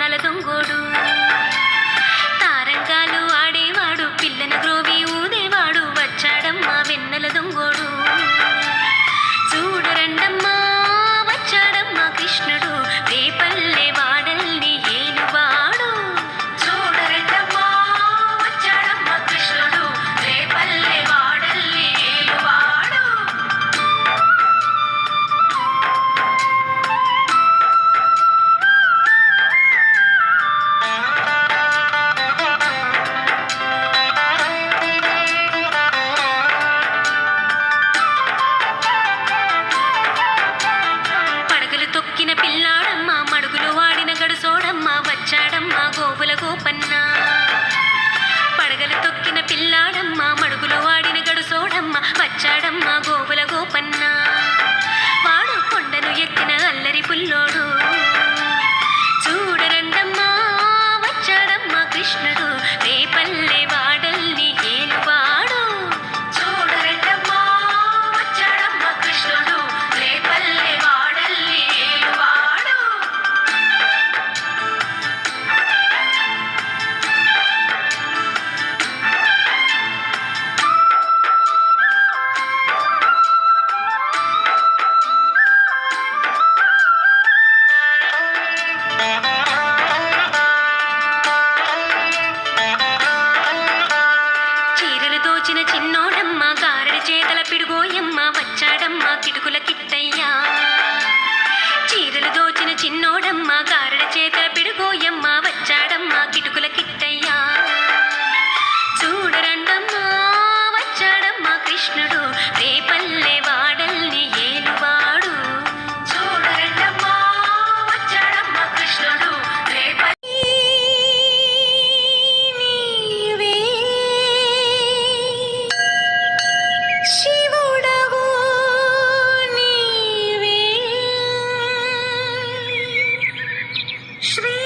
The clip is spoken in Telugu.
తాళాల దొంగోడు, తారంగాలు ఆడేవాడు, పిల్లన గ్రోవి ఊదేవాడు, వచ్చాడమ్మా వెన్నెల దొంగోడు. చూడరండమ్మా వచ్చాడమ్మా కృష్ణుడు, రేపల్లె వాడల్ని ఏలువాడు. చూడరండమ్మా వచ్చాడమ్మా కృష్ణుడు, రేపల్లె వాడల్ని ఏలువాడు. పడగలు తొక్కిన పిల్లాడమ్మ, మడుగులు వాడిన గడుసోడమ్మ, వచ్చాడమ్మ గోవుల గోపన్న. పడగలు తొక్కిన పిల్లాడమ్మ, మడుగులు వాడిన గడుసోడమ్మ, వచ్చాడమ్మ గోవుల గోపన్న. వాడు కొండను ఎక్కిన అల్లరి పుల్లోడు. చూడరండమ్మా వచ్చాడమ్మా కృష్ణుడు, రేపల్లె వాడల్ని ఏలువాడు. చూడరండమ్మా వచ్చాడమ్మా కృష్ణుడు, రేపల్లె వాడల్ని ఏలువాడు. చీరలు దోచిన చిన్నోడమ్మ, గారెడి చేతల పిడుగోయమ్మ, వచ్చాడమ్మ కిటుకుల కిట్టయ్యా. చీరలు దోచిన చిన్నోడమ్మ, గారెడి చేతల పిడుగోయమ్మ, వచ్చాడమ్మ కిటుకుల కిట్టయ్యా. చూడరండమ్మా వచ్చాడమ్మ కృష్ణుడు, రేపల్లె వాడల్ని ఏలువాడు. చూడరండమ్మా వచ్చాడమ్మ కృష్ణుడు, రేపల్లె నీవే శివుడవు నీవే శ్రీ